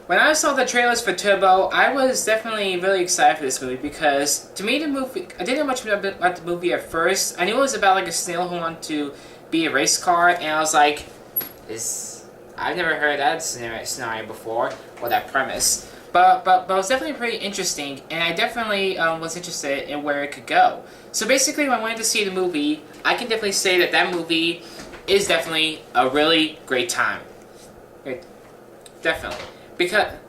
When I saw the trailers for Turbo, I was definitely really excited for this movie because, to me, the movie, I didn't know much about the movie at first. I knew it was about like a snail who wanted to be a race car, and I was like, I've never heard that scenario before, or that premise. But it was definitely pretty interesting, and I definitely was interested in where it could go. So basically, when I went to see the movie, I can definitely say that that movie is definitely a really great time. Definitely.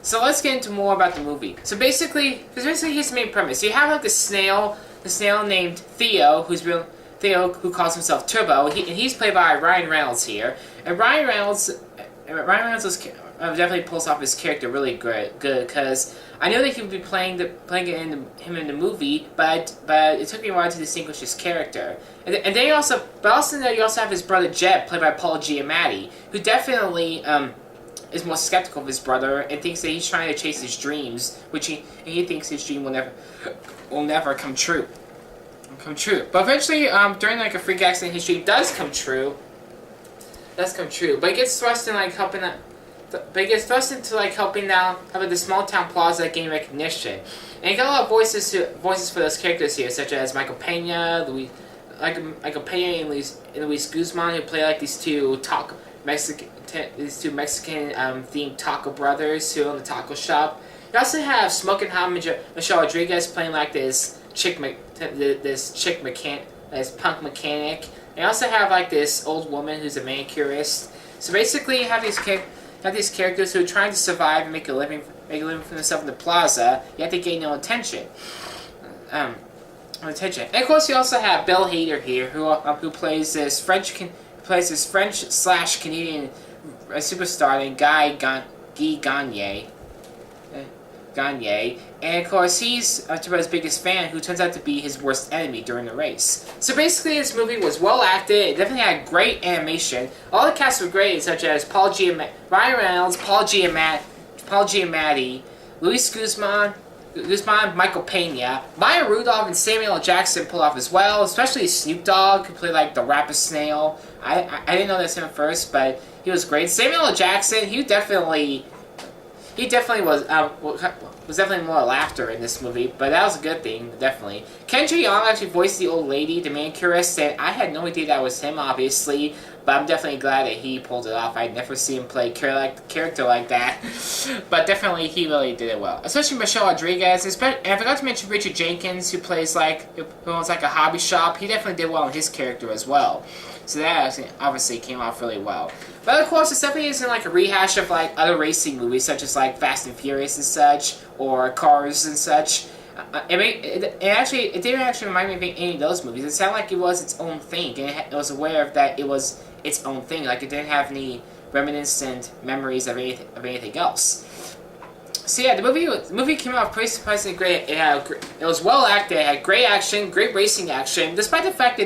So let's get into more about the movie. So basically here's the main premise. You have like the snail named Theo, who calls himself Turbo, and he's played by Ryan Reynolds here. And Ryan Reynolds definitely pulls off his character really good because I know that he would be playing him in the movie, but it took me a while to distinguish his character. And then you also have his brother Jeb, played by Paul Giamatti, who definitely is more skeptical of his brother and thinks that he's trying to chase his dreams, he thinks his dream will never come true. But eventually, during like a freak accident, his dream does come true. But he gets thrust in like helping out. But he gets thrust into like helping out the small town plaza gain recognition. And you got a lot of voices for those characters here, such as Michael Pena, and Luis Guzman, who play like these two Mexican themed taco brothers who own the taco shop. You also have Smoking Hot Michelle Rodriguez playing like this punk mechanic. And you also have like this old woman who's a manicurist. So basically, you have these characters who are trying to survive and make a living for themselves in the plaza. You have to gain no attention. And of course, you also have Bill Hader here, who plays this French/Canadian superstar named Guy Gagne. And of course, he's Turbo's biggest fan, who turns out to be his worst enemy during the race. So basically, this movie was well acted. It definitely had great animation. All the cast were great, such as Ryan Reynolds, Paul Giamatti, Luis Guzman, Michael Pena, Maya Rudolph, and Samuel.L.Jackson pulled off as well. Especially Snoop Dogg, who played like the rapper Snail. I didn't know that's him at first, but he was great. Samuel.L.Jackson, he definitely was definitely more laughter in this movie, but that was a good thing, definitely. Kendra Young actually voiced the old lady, the manicurist, and I had no idea that was him, obviously, but I'm definitely glad that he pulled it off. I'd never seen him play a character like that, but definitely he really did it well. Especially Michelle Rodriguez, and I forgot to mention Richard Jenkins, who owns like a hobby shop. He definitely did well in his character as well. So that obviously came off really well. But of course, it definitely isn't like a rehash of like other racing movies, such as like Fast and Furious and such, or Cars and such. It didn't actually remind me of any of those movies. It sounded like it was its own thing, and it was aware of that it was its own thing. Like it didn't have any reminiscent memories of anything else. So yeah, the movie came out pretty surprisingly great. It was well acted. It had great action, great racing action, despite the fact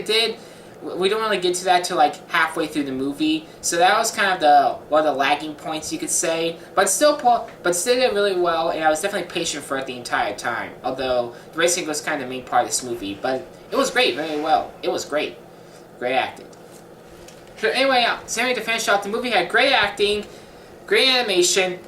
we don't really get to that till like halfway through the movie, so that was kind of one of the lagging points, you could say. But still did really well, and I was definitely patient for it the entire time. Although the racing was kind of the main part of this movie, but it was great, very well. It was great acting. So anyway, to finish off, the movie had great acting, great animation,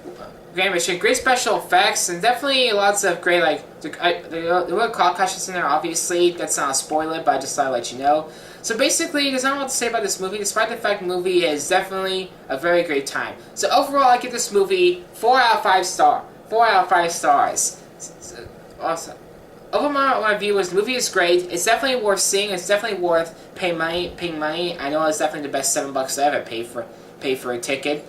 great special effects, and definitely lots of great there were car crashes in there. Obviously, that's not a spoiler, but I just thought I'd let you know. So basically, there's not a lot to say about this movie, despite the fact the movie is definitely a very great time. So overall, I give this movie 4 out of 5 stars. 4 out of 5 stars. Awesome. Overall, my view is the movie is great. It's definitely worth seeing. It's definitely worth paying money. I know it's definitely the best $7 I ever paid for a ticket.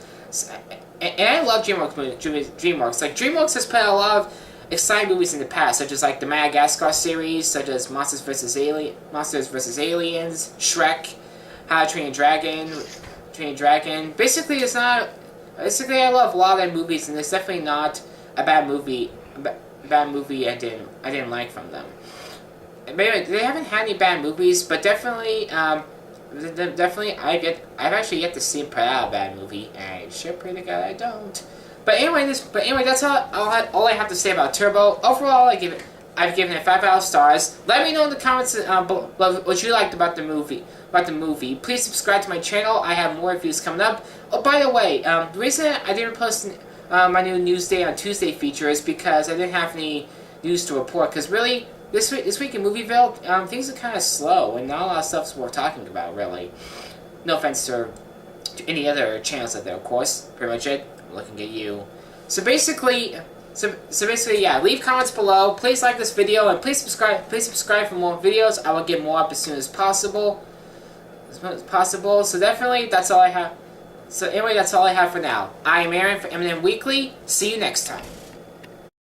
And I love DreamWorks. Like DreamWorks has put out a lot of exciting movies in the past, such as like the Madagascar series, such as Monsters vs. Aliens, Shrek, How to Train a Dragon. Basically, I love a lot of their movies, and it's definitely not a bad movie. I didn't like from them. Anyway, they haven't had any bad movies, but definitely, I've actually yet to see them put out a bad movie, and I should pray to God I don't. But anyway, that's all I have to say about Turbo. Overall, I've given it 5 out of stars. Let me know in the comments below what you liked about the movie. Please subscribe to my channel. I have more reviews coming up. Oh, by the way, the reason I didn't post my new News Day on Tuesday feature is because I didn't have any news to report. Because really, this week in Movieville, things are kind of slow, and not a lot of stuff's worth talking about, really. No offense to any other channels out there, of course. Pretty much it. I'm looking at you. So basically, yeah. Leave comments below. Please like this video and please subscribe. Please subscribe for more videos. I will get more up as soon as possible. So definitely, that's all I have. So anyway, that's all I have for now. I am Aaron for M&M Weekly. See you next time.